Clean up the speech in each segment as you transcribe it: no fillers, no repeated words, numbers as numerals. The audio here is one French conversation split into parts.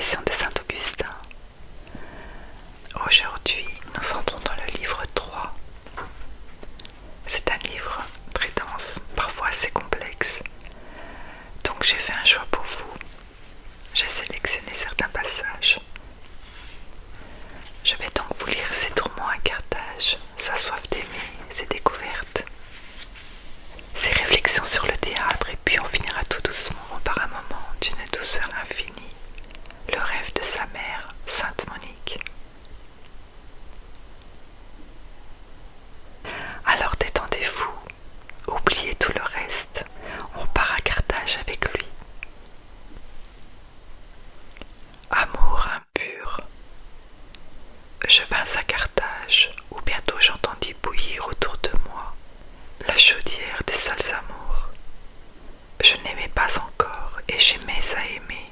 Confessions de saint Augustin. Aujourd'hui, nous entrons dans le livre 3. C'est un livre très dense, parfois assez complexe. Donc j'ai fait un choix pour vous. J'ai sélectionné certains passages. Je vais donc vous lire ses tourments à Carthage, sa soif d'aimer, ses découvertes, ses réflexions sur le théâtre, et puis on finira tout doucement par un moment d'une douceur infinie, le rêve de sa mère, Sainte Monique. Alors détendez-vous, oubliez tout le reste, on part à Carthage avec lui. Amour impur. Je vins à Carthage, où bientôt j'entendis bouillir autour de moi la chaudière des sales amours. Je n'aimais pas encore, et j'aimais à aimer,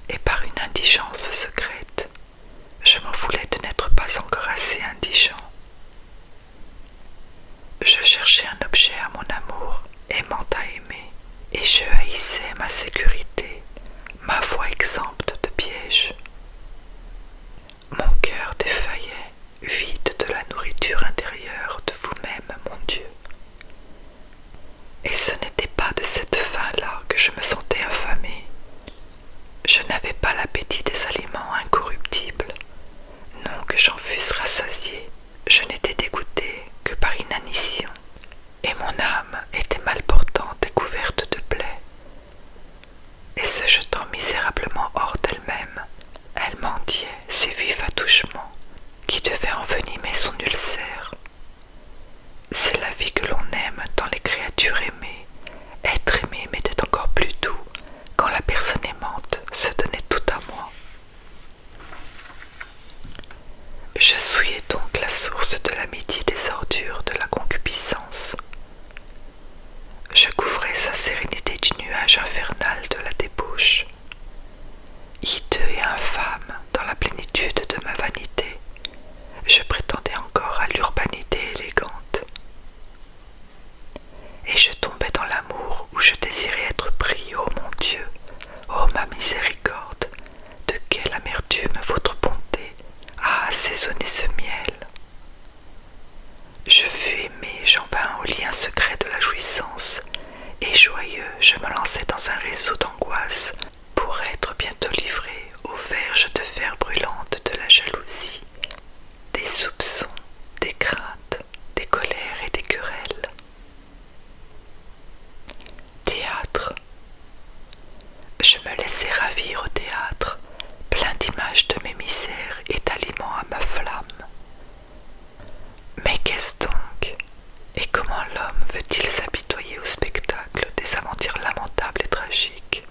et par une indigence secrète, je m'en voulais de n'être pas encore assez indigent. Je cherchais un objet à mon amour, aimant à aimer, et je haïssais ma sécurité, ma voie exempte de pièges. Mon cœur défaillait, vide de la nourriture intérieure de vous-même, mon Dieu. Et ce n'était pas de cette faim-là que je me sentais affamé. Je n'avais pas l'appétit des aliments incorruptibles, non que j'en fusse rassasié. Je n'étais dégoûté que par inanition, et mon âme était mal portante et couverte de plaies. Et se jetant misérablement hors d'elle-même, elle mendiait ses vifs attouchements qui devaient envenimer son ulcère. C'est la vie que l'on aime dans les créatures aimées. Être aimé m'était encore plus doux quand la personne aimante se donnait tout à moi. Je souillais donc la source de l'amitié des ordures de la concupiscence. Je couvrais sa sérénité du nuage infernal de la débauche. Hideux et infâme dans la plénitude de ma vanité, je prétendais encore à l'urbanité élégante. Et je tombais dans l'amour où je désirais être pris, ô mon Dieu, ô ma miséricorde, de quelle amertume votre bonté a assaisonné ce miel. Je fus aimé, j'en vins au lien secret de la jouissance, et joyeux, je me lançai dans un réseau d'angoisse pour être bientôt livré aux verges de fer brûlantes de la jalousie, des soupçons, des craintes, des colères et des querelles. Théâtre. Je me laissai ravir au théâtre, plein d'images de mes misères et d'aliment à ma flamme. Mais qu'est-ce donc? Et comment l'homme veut-il s'apitoyer au spectacle des aventures lamentables et tragiques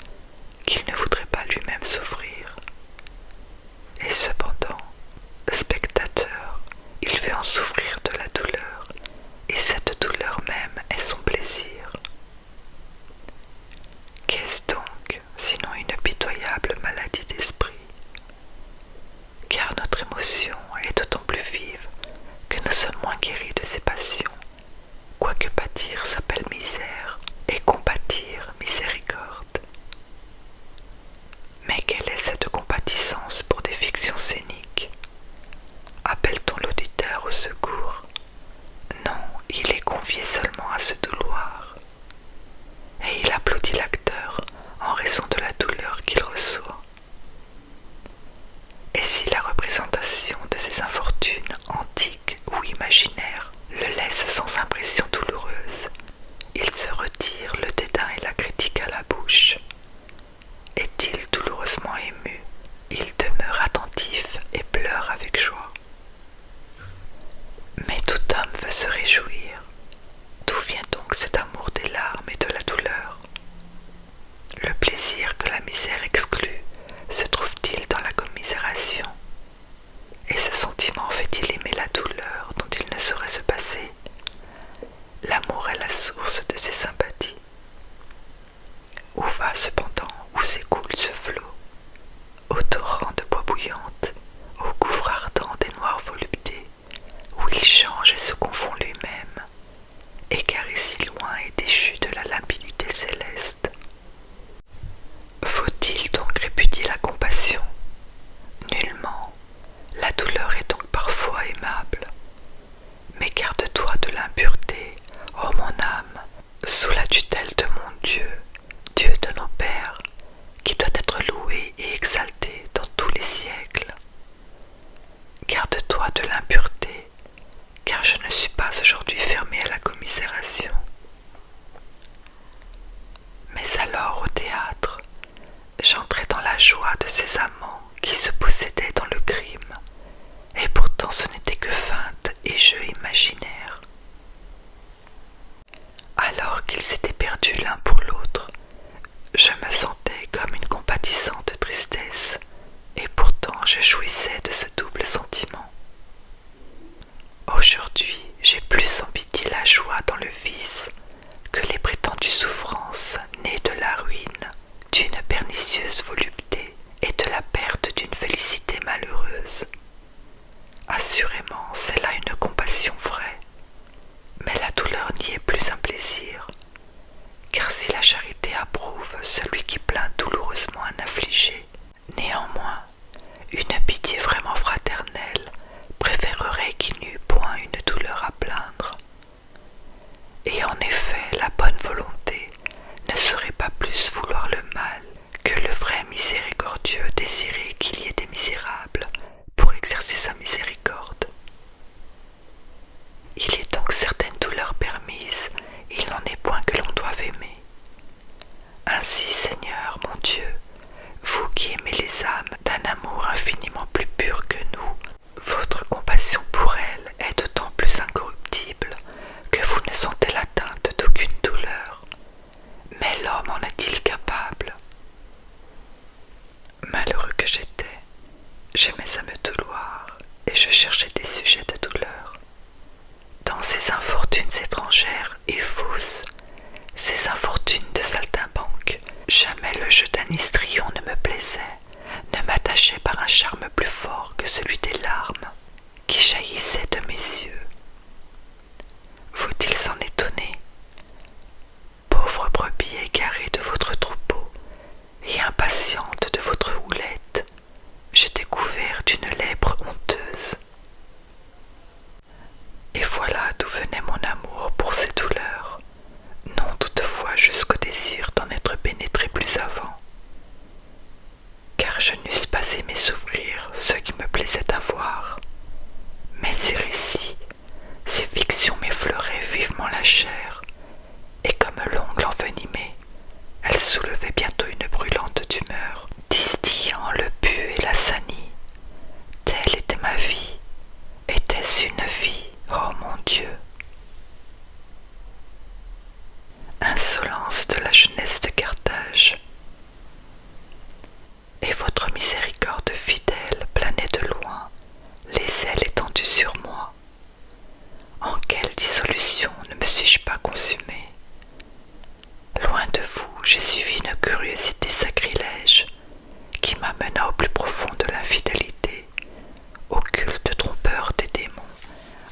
qu'il ne voudrait pas lui-même souffrir? Et cependant, spectateur, il veut en souffrir de la douleur, et cette douleur même est son plaisir. Qu'est-ce donc, sinon une pitoyable maladie d'esprit? Car notre émotion est d'autant plus vive que nous sommes moins guéris de ces passions, quoique pâtir s'appelle misère et compatir miséricorde. Mais quelle est cette compatissance pour des fictions scéniques? Appelle-t-on l'auditeur au secours? Non, il est convié seulement à se douloir. Et il applaudit l'acteur en raison de la douleur qu'il reçoit. Et si la représentation de ces infortunes antiques ou imaginaires le laisse sans impression douloureuse, il se retire le dédain et la critique à la bouche. Est-il douloureusement ému, il demeure attentif et pleure avec joie. Mais tout homme veut se réjouir. D'où vient donc cet amour des larmes et de la douleur? Le plaisir que la misère exclut se trouve-t-il dans la commisération? Et ce sentiment fait-il aimer la douleur dont il ne saurait se passer? L'amour est la source de ses sympathies. Où va cependant, où s'écoule ce flot? Au torrent de bois bouillante, au gouffre ardent des noires voluptés, où il change et se confond lui-même, égaré si loin et déchu de la limpidité céleste. Faut-il donc répudier la compassion qu'ils s'étaient perdus l'un pour l'autre, je me sentais comme une compatissante tristesse, et pourtant je jouissais de ce double sentiment. Aujourd'hui, j'ai plus en pitié la joie dans le vice que les prétendues souffrances nées de la ruine, d'une pernicieuse volupté et de la perte d'une félicité malheureuse. Assurément, c'est là une compassion vraie, mais la douleur n'y est plus un plaisir, car si la charité approuve celui qui plaint douloureusement un affligé, néanmoins, une pitié vraiment fraternelle préférerait qu'il n'y eût point une douleur à plaindre. Et en effet, la bonne volonté ne saurait pas plus vouloir le mal que le vrai miséricordieux désirait qu'il y ait des misérables pour exercer sa miséricorde. Il est donc certaines douleurs permises, il n'en est point que l'on doive aimer. Ainsi, Seigneur, mon Dieu, vous qui aimez les âmes d'un amour infiniment plus pur que nous, votre compassion pour elles est d'autant plus incorruptible que vous ne sentez l'atteinte d'aucune douleur. Mais l'homme en est-il capable? Malheureux que j'étais, j'aimais à me douloir et je cherchais des sujets de douleur. Dans ces infortunes étrangères et fausses, ces infortunes de saltimbanque, jamais le jeu d'un histrion ne me plaisait, ne m'attachait par un charme plus fort que celui des larmes qui jaillissaient de mes yeux. Faut-il s'en étonner? Pauvre brebis égarée de votre troupeau et impatiente de votre houlette, j'ai découvert d'une lèpre honteuse. Et voilà d'où venait mon amour pour ces douleurs, non toutefois jusqu'au désir d'en être pénétré plus avant, car je n'eusse pas aimé souffrir ce qui me plaisait à voir. Mais ces récits, ces fictions m'effleuraient vivement la chair, et comme l'ongle envenimé, elles soulevaient bientôt une brûlante tumeur, distillant le pu et la sanie. Telle était ma vie. Était-ce une vie, oh mon Dieu? Insolence de la jeunesse de Carthage. Et votre miséricorde fidèle planait de loin, les ailes étendues sur moi. En quelle dissolution ne me suis-je pas consumé? Loin de vous, j'ai suivi une curiosité sacrilège qui m'amena au plus profond de l'infidélité, au culte trompeur des démons,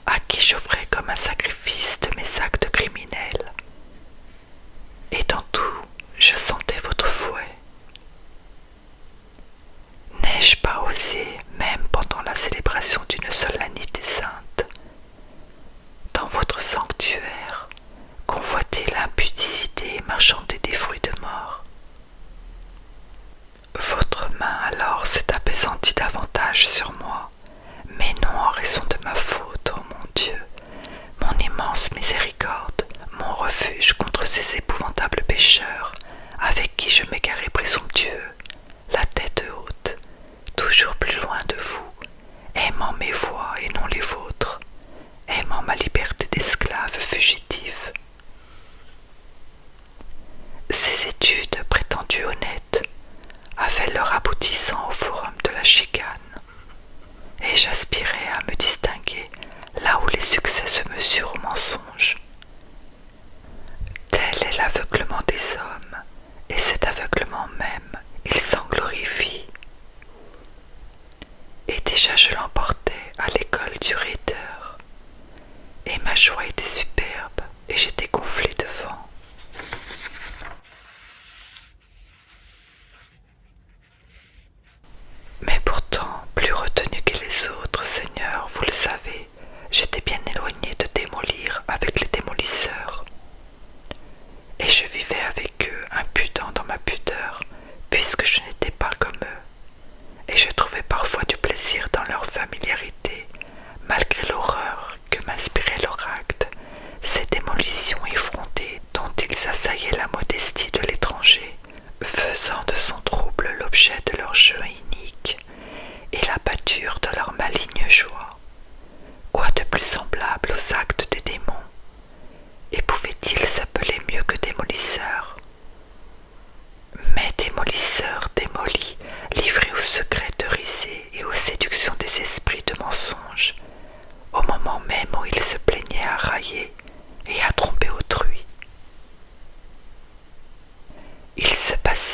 à qui j'offrais comme un sacrifice de mes actes criminels. Et dans tout, je sentais votre fouet. N'ai-je pas osé, même pendant la célébration d'une solennité sainte, dans votre sanctuaire, convoiter l'impudicité et marchander des fruits de mort? Votre main alors s'est apaisantie davantage sur moi, mais non en raison de ma faute, ô mon Dieu, mon immense miséricorde, mon refuge contre ces épouvantables pécheurs, avec qui je m'égarais présomptueux, la tête haute, toujours plus loin de vous, aimant mes voies et non les vôtres, aimant ma liberté d'esclave fugitive. Ces études prétendues honnêtes avaient leur aboutissant au forum de la chicane, et j'aspirais à me distinguer là où les succès se mesurent au mensonge. Tel est l'aveuglement des hommes, et cet aveuglement même, il s'en glorifie. Et déjà je l'emportais à l'école du rhéteur, et ma joie était superbe, et j'étais gonflé de vent. Mais pourtant, plus retenu que les autres, Seigneur, vous le savez, j'étais bien éloigné de démolir avec les démolisseurs. Et je vivais avec eux, impudent dans ma pudeur, puisque je n'étais pas comme eux. Et je trouvais parfois du plaisir dans leur familiarité, malgré l'horreur que m'inspirait leur acte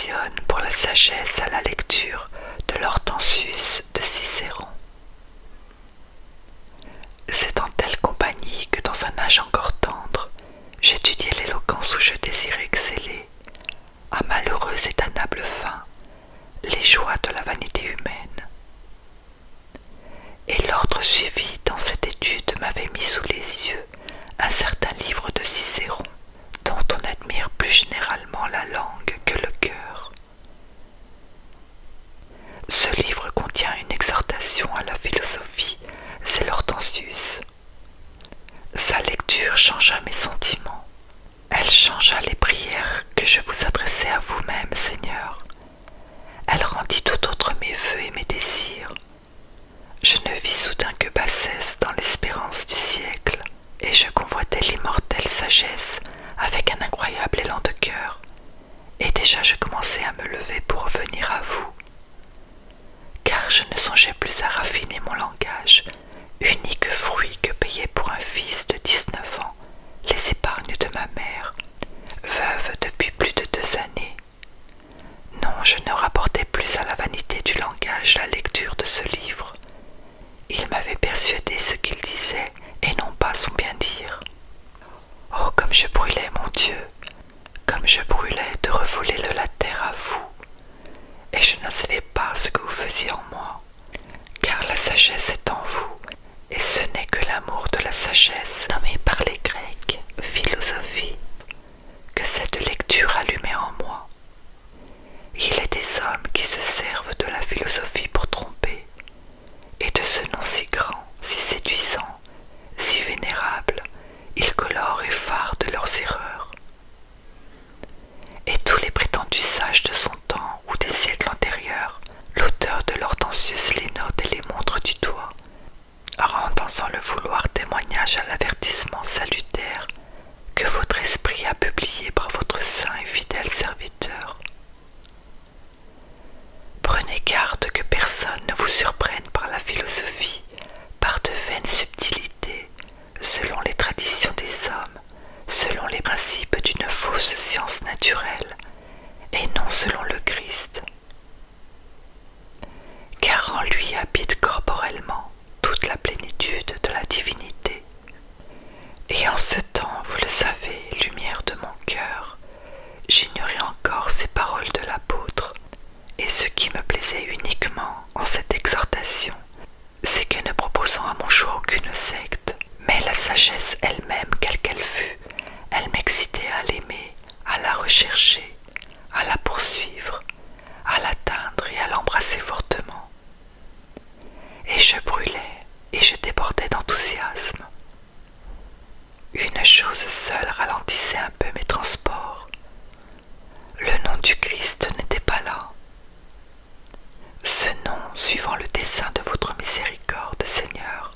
passionne pour la sagesse à la lecture de l'Hortensius de Cicéron. C'est en telle compagnie que dans un âge encore tendre, j'étudiais l'éloquence où je désirais exceller, à malheureuse et damnable fin, les joies de la vanité humaine. Et l'ordre suivi dans cette étude m'avait mis sous les yeux un certain livre de Cicéron, dont on admire plus généralement la langue que le cœur. Ce livre contient une exhortation à la philosophie, c'est l'Hortensius. Sa lecture changea mes sentiments. Elle changea les prières que je vous adressais à vous-même, Seigneur. Elle rendit tout autre mes vœux et mes désirs. Je ne vis soudain que bassesse dans l'espérance du siècle, et je convoitais l'immortelle sagesse avec un incroyable élan de cœur, et déjà je commençais à me lever pour revenir à vous, car je ne songeais plus à raffiner mon langage, unique fruit que payait pour un fils de 19 ans les épargnes de ma mère, veuve depuis plus de 2 années. Non, je ne rapportais plus à la vanité du langage la lecture de ce livre. Il m'avait persuadé ce qu'il disait et non pas son bien dire. Oh, comme je brûlais, mon Dieu, comme je brûlais de revoler de la terre à vous, et je ne savais pas ce que vous faisiez en moi, car la sagesse est en vous, et ce n'est que l'amour de la sagesse, nommée par les Grecs philosophie, que cette lecture allumait en moi. Il est des hommes qui se servent de la philosophie pour tromper, et de ce nom si grand, si séduisant, si vénérable, ils colorent et fardent leurs erreurs. Et tous les prétendus sages de son temps ou des siècles antérieurs, l'auteur de l'Hortensius les note et les montre du doigt, rendant sans le vouloir témoignage à l'avertissement salutaire que votre esprit a publié par votre saint et fidèle serviteur. Prenez garde que personne ne vous surprenne par la philosophie, par de vaines subtilités, selon les traditions des hommes, selon les principes d'une fausse science naturelle, et non selon le Christ. Car en lui habite corporellement toute la plénitude de la divinité. Et en ce temps, vous le savez, lumière de mon cœur, j'ignorais encore ces paroles de l'apôtre, et ce qui me plaisait uniquement en cette exhortation, c'est que ne proposant à mon choix aucune secte, mais la sagesse elle-même, quelle qu'elle fût, elle m'excitait à l'aimer, à la rechercher, à la poursuivre, à l'atteindre et à l'embrasser fortement. Et je brûlais, et je débordais d'enthousiasme. Une chose seule ralentissait un peu mes transports. Le nom du Christ n'était pas là. Ce nom, suivant le dessein de votre miséricorde, Seigneur,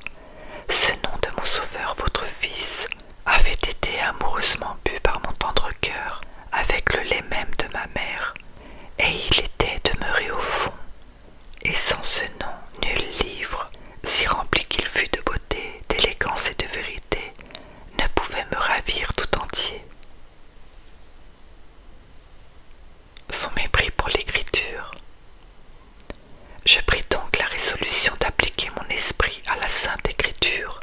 ce nom de mon Sauveur, votre Fils, avait été amoureusement bu par mon tendre cœur avec le lait même de ma mère, et il était demeuré au fond, et sans ce nom, nul livre, si rempli qu'il fût de beauté, d'élégance et de vérité, ne pouvait me ravir tout entier. Son mépris pour l'écriture. Je pris donc la résolution d'appliquer mon esprit à la Sainte Écriture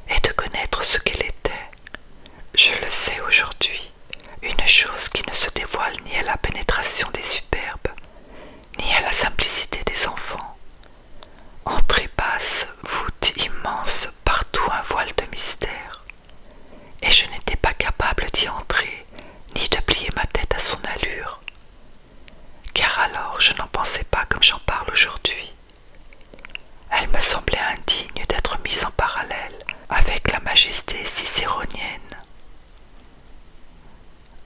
et de connaître ce qu'elle était. Je le sais aujourd'hui, une chose qui ne se dévoile ni à la pénétration des superbes, ni à la simplicité des enfants. Entrée basse, voûte immense, partout un voile de mystère. Et je n'étais pas capable d'y entrer, ni de plier ma tête à son allure. Car alors je n'en pensais pas comme j'en parle aujourd'hui. Elle me semblait indigne d'être mise en parallèle avec la majesté cicéronienne.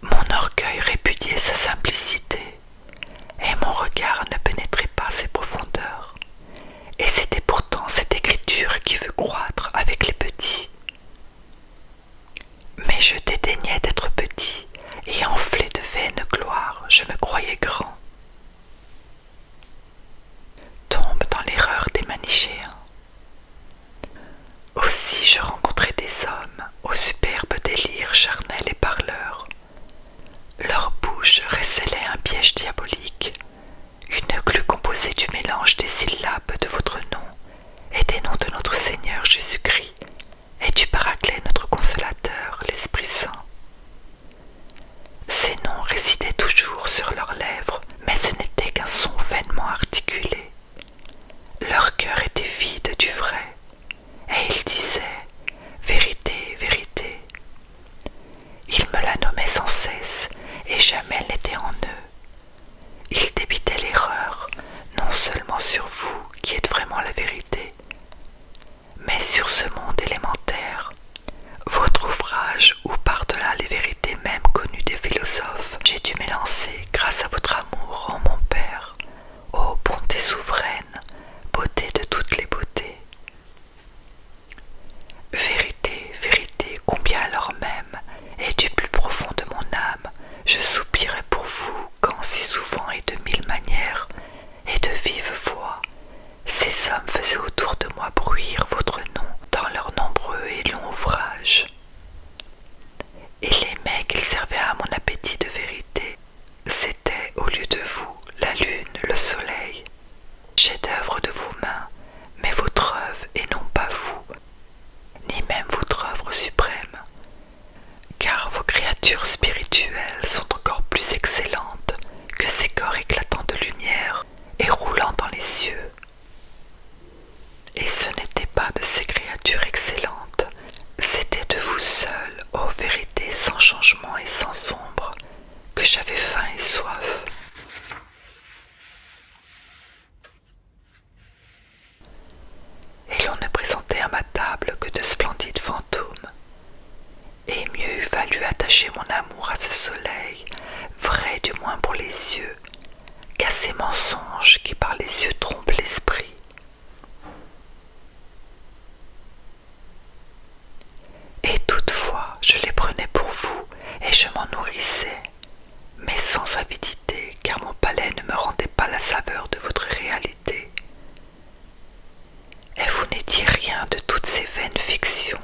Mon orgueil répudiait sa simplicité, et mon regard ne pénétrait pas ses profondeurs. Et c'était pourtant cette écriture qui veut croître avec les petits. Mais je dédaignais d'être petit, et enflé de vaine gloire, je me croyais grand. Tombe dans l'erreur des manichéens. Aussi je rencontrais des hommes, aux superbes résidait toujours sur leurs lèvres, mais ce n'était qu'un son vainement articulé. Leur cœur était vide du vrai, et ils disaient « Vérité, vérité ». Ils me la nommaient sans cesse, et jamais elle n'était en eux. Ils débitaient l'erreur, non seulement sur vous, qui êtes vraiment la vérité, mais sur ce monde élémentaire, votre ouvrage où par-delà les vérités même connues des philosophes, j'ai dû m'élancer grâce à votre amour, ô mon Père, ô bonté souveraine, beauté de toutes les beautés. Vérité, vérité, combien alors même, et du plus profond de mon âme, je soupirais pour vous quand si souvent et de mille manières, et de vive voix, ces hommes faisaient autour de moi bruire votre nom dans leurs nombreux et longs ouvrages. Et les mets qu'ils servaient à mon appétit de vérité, c'était au lieu de vous la lune, le soleil, chef-d'œuvre de vos mains, mais votre œuvre et non pas vous, ni même votre œuvre suprême, car vos créatures spirituelles sont encore plus excellentes que ces corps éclatants de lumière et roulant dans les cieux. Et ce n'était pas de ces créatures excellentes, c'était de vous seul, ô vérité sans changement et sans ombre, que j'avais faim et soif. Et l'on ne présentait à ma table que de splendides fantômes. Et mieux eût valu attacher mon amour à ce soleil, vrai du moins pour les yeux, qu'à ces mensonges qui par les yeux trompent l'esprit. Et toutefois, je les prenais pour vous, et je m'en nourrissais, mais sans avidité, car mon palais ne me rendait pas la saveur de votre réalité. Et vous n'étiez rien de toutes ces vaines fictions,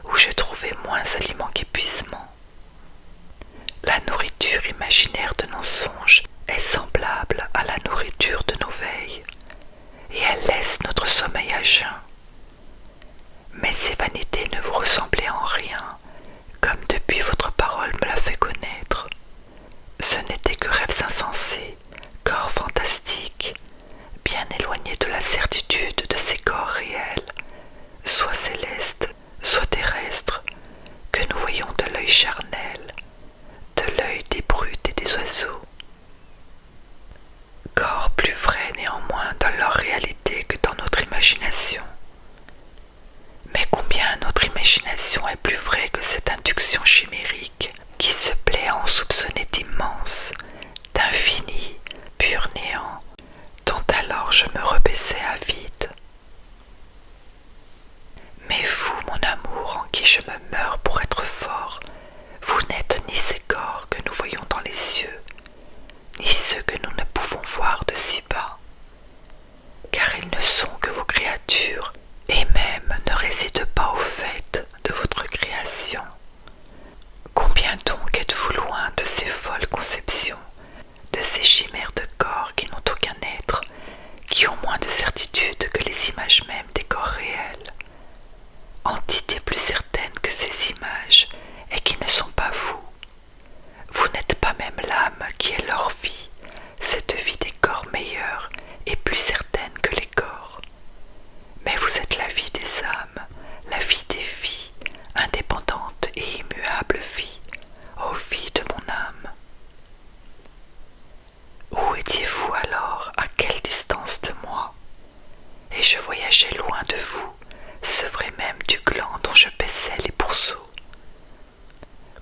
où je trouvais moins aliment qu'épuisement. La nourriture imaginaire de nos songes est semblable à la nourriture de nos veilles, et elle laisse notre sommeil à jeun. Mais ces vanités ne vous ressemblaient en rien, comme depuis votre parole me l'a fait connaître. Ce n'étaient que rêves insensés, corps fantastiques, bien éloignés de la certitude de ces corps réels, soit célestes, soit terrestres, que nous voyons de l'œil charnel, de l'œil des brutes et des oiseaux. Corps plus vrais néanmoins dans leur réalité que dans notre imagination. Mais combien notre imagination est plus vraie que cette induction chimérique qui se plaît à en soupçonner d'immense, d'infini, pur néant, dont alors je me rebaissais avide. Mais vous, mon amour, en qui je me meurs pour être fort, vous n'êtes ni ces corps que nous voyons dans les cieux, ni ceux que nous ne pouvons voir de si bas, car ils ne sont que vos créatures, et même ne résident pas au fait de votre création. Combien donc êtes-vous loin de ces folles conceptions, de ces chimères de corps qui n'ont aucun être, qui ont moins de certitude que les images mêmes des corps réels, entité plus certaine que ces images, et qui ne sont pas vous. Vous n'êtes pas même l'âme qui est leur vie, cette vie des corps meilleure et plus certaine que les corps. Mais vous êtes la vie des âmes, la vie des vies, indépendante et immuable vie, ô vie de mon âme. Où étiez-vous alors, à quelle distance de moi? Et je voyageais loin de vous, sevré même du gland dont je baissais les pourceaux.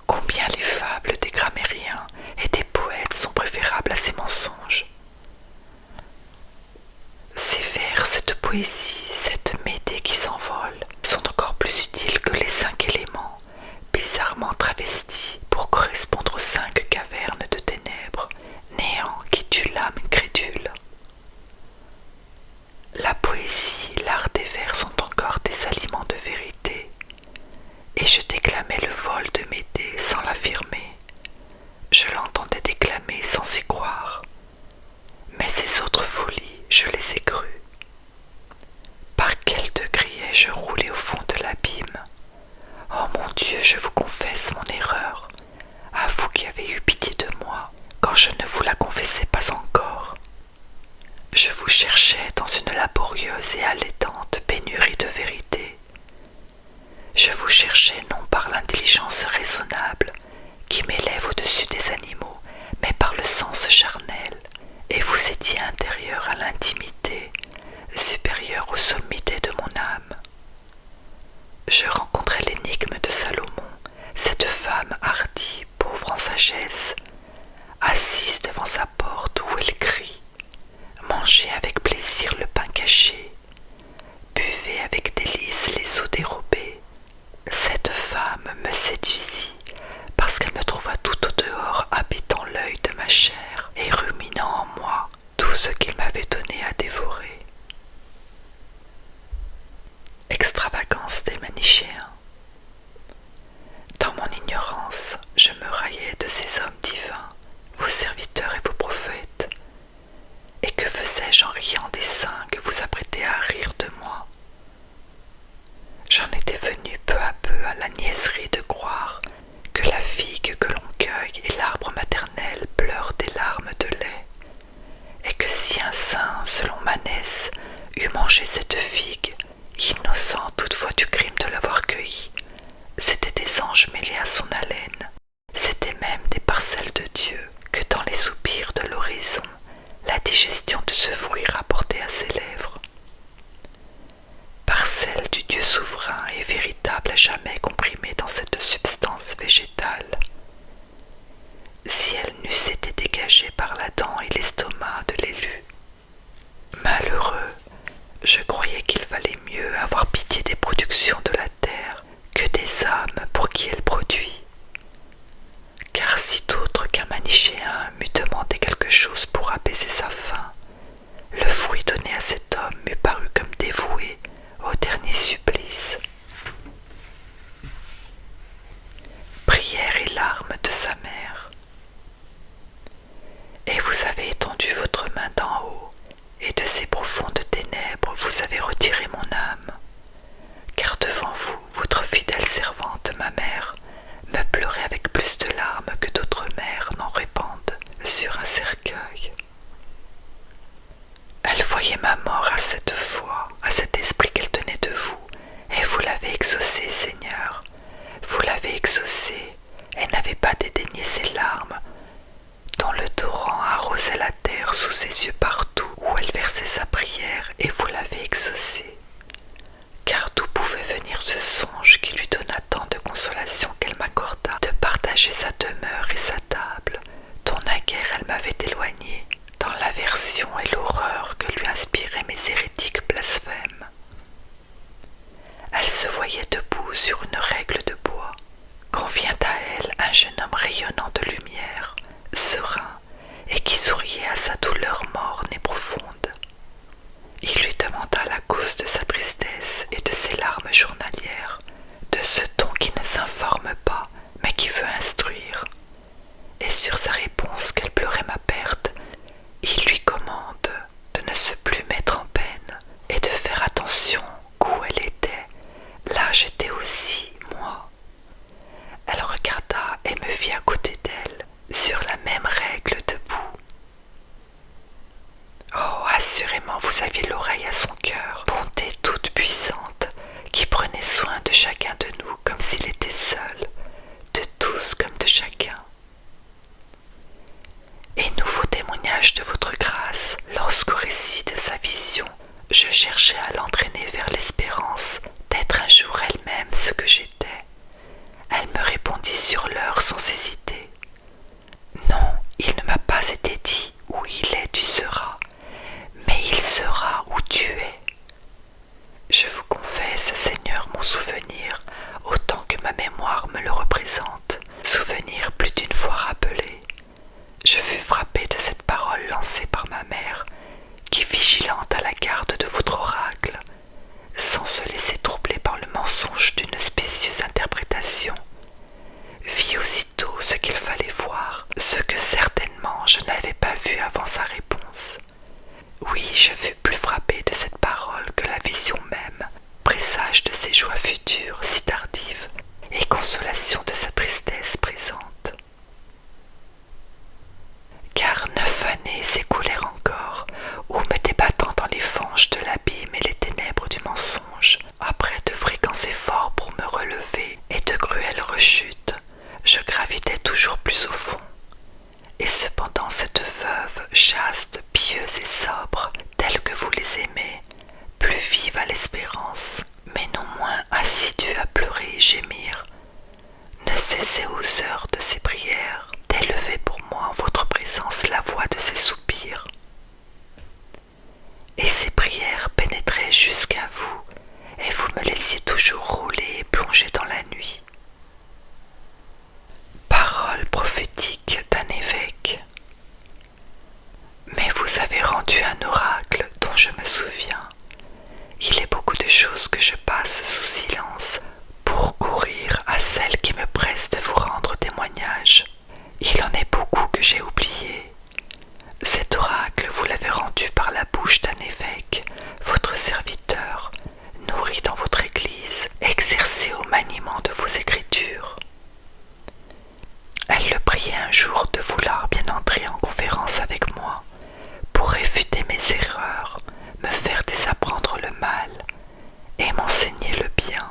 Combien les fables des grammairiens et des poètes sont préférables à ces mensonges. Ces vers, cette poésie, cette médée qui s'envole sont encore plus utiles que les 5 éléments, bizarrement travestis pour correspondre aux 5 cavernes de ténèbres, néant qui tue l'âme crédule. La poésie, l'art des vers sont encore des aliments de vérité, et je déclamais le vol de Médée sans l'affirmer. Je l'entendais déclamer sans y croire. Mais ces autres folies, je les ai crues. Par quel degré ai-je roulé au fond de l'abîme? Oh mon Dieu, je vous confesse mon erreur, à vous qui avez eu pitié de moi. alors je ne vous la confessais pas encore. Je vous cherchais dans une laborieuse et allaitante pénurie de vérité. Je vous cherchais non par l'intelligence raisonnable qui m'élève au-dessus des animaux, mais par le sens charnel, et vous étiez intérieur à l'intimité, supérieur aux sommités de mon âme. Je rencontrais l'énigme de Salomon, cette femme hardie, pauvre en sagesse, assise devant sa porte où elle crie. Mangez avec plaisir le pain caché, buvez avec délice les eaux dérobées. Cette femme me séduisit parce qu'elle me trouva tout au dehors habitant l'œil de ma chair et ruminant en moi tout ce qu'il m'avait donné à dévorer. Extravagance des manichéens. Dans mon ignorance, je me raillais de ces hommes divins, vos serviteurs et vos prophètes. Et que faisais-je en riant des saints que vous apprêtez à rire de moi? J'en étais venu peu à peu à la niaiserie de croire que la figue que l'on cueille et l'arbre maternel pleurent des larmes de lait, et que si un saint, selon Manès, eût mangé cette figue, innocent toutefois du crime de l'avoir cueillie, c'étaient des anges mêlés à son haleine, c'étaient même des parcelles de Dieu que dans les soupirs de l'horizon, la digestion de ce fruit rapportait à ses lèvres. Parcelle du Dieu souverain et véritable à jamais comprimée dans cette substance végétale. Si elle n'eussent été dégagée par la dent et l'estomac de l'élu. Malheureux, je croyais qu'il valait mieux avoir pitié des productions de la terre que des âmes pour qui elle produit. Car si d'autre qu'un manichéen m'eût demandé quelque chose pour apaiser sa faim, le fruit donné à cet homme m'eût paru comme dévoué au dernier supplice. Prière et larmes de sa mère. Et vous avez étendu votre main d'en haut, et de ces profondes ténèbres vous avez retiré mon âme, car devant vous, votre fidèle servante, ma mère, me pleurait avec plus de larmes que d'autres mères n'en répandent sur un cercueil. Elle voyait ma mort à cette foi, à cet esprit qu'elle tenait de vous, et vous l'avez exaucée, Seigneur, vous l'avez exaucée, et n'avez pas dédaigné ses larmes, dont le torrent arrosait la terre sous ses yeux partout où elle versait sa prière, et vous l'avez exaucée. Car d'où pouvait venir ce songe qui lui donna tant de consolation qu'elle m'accorda de partager sa demeure et sa table, dont naguère elle m'avait éloignée, dans l'aversion et l'horreur que lui inspiraient mes hérétiques blasphèmes. Elle se voyait debout sur une règle de bois, quand vient à elle un jeune homme rayonnant de lumière, serein, et qui souriait à sa douleur morne et profonde. Il lui demanda la cause de sa tristesse et de ses larmes journalières, de ce ton qui ne s'informe pas, mais qui veut instruire. Et sur sa réponse qu'elle pleurait ma perte, il lui commande de ne se plus mettre en peine et de faire attention qu'où elle était. Là j'étais aussi, moi. Elle regarda et me vit à côté d'elle, sur la même règle debout. Oh, assurément vous aviez l'oreille à son cœur, bonté toute puissante, qui prenait soin de chacun de nous comme s'il était seul, de tous comme de chacun. Et nouveau témoignage de votre grâce, lorsqu'au récit de sa vision, je cherchais à l'entraîner vers l'espérance d'être un jour elle-même ce que j'étais. Elle me répondit sur l'heure sans hésiter. Non, il ne m'a pas été dit où il est, tu seras, mais il sera où tu es. Je vous confesse, Seigneur, mon souvenir, autant que ma mémoire me Et cependant cette veuve, chaste, pieuse et sobre, telle que vous les aimez, plus vive à l'espérance, mais non moins assidue à pleurer et gémir, ne cessait aux heures de ses prières d'élever pour moi en votre présence la voix de ses soupirs. Et ses prières pénétraient jusqu'à vous, et vous me laissiez toujours rouler et plonger dans la nuit. Parole prophétique d'un évêque. Mais vous avez rendu un oracle dont je me souviens. Il est beaucoup de choses que je passe sous silence pour courir à celle qui me presse de vous rendre témoignage. Il en est beaucoup que j'ai oublié. Cet oracle, vous l'avez rendu par la bouche d'un évêque, votre serviteur, nourri dans votre église, exercé au maniement de vos écritures. Elle le priait un jour de vouloir bien entrer en conférence avec moi, pour réfuter mes erreurs, me faire désapprendre le mal et m'enseigner le bien.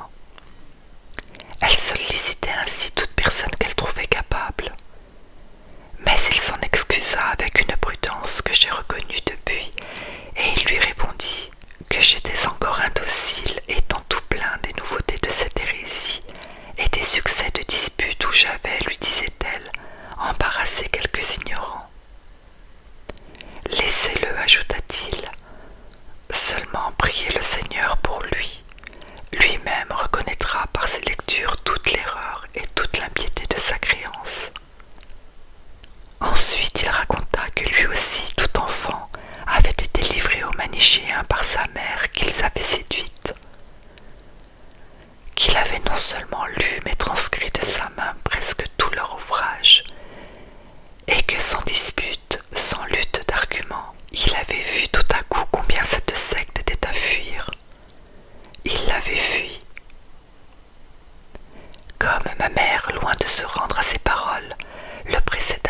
Elle sollicitait ainsi toute personne qu'elle trouvait capable. Mais il s'en excusa avec une prudence que j'ai reconnue depuis, et il lui répondit que j'étais encore indocile, étant tout plein des nouveautés de cette hérésie et des succès de disputes où j'avais, lui disait-elle, embarrassé quelques ignorants. Laissez-le, ajouta-t-il, seulement priez le Seigneur pour lui. Lui-même reconnaîtra par ses lectures toute l'erreur et toute l'impiété de sa créance. Ensuite, il raconta que lui aussi, tout enfant, avait été livré aux manichéens par sa mère qu'ils avaient séduite, qu'il avait non seulement lu mais transcrit de sa main presque tout leur ouvrage, et que sans dispute, sans lutte d'arguments, il avait vu tout à coup combien cette secte était à fuir. Il l'avait fui. Comme ma mère, loin de se rendre à ses paroles, le pressait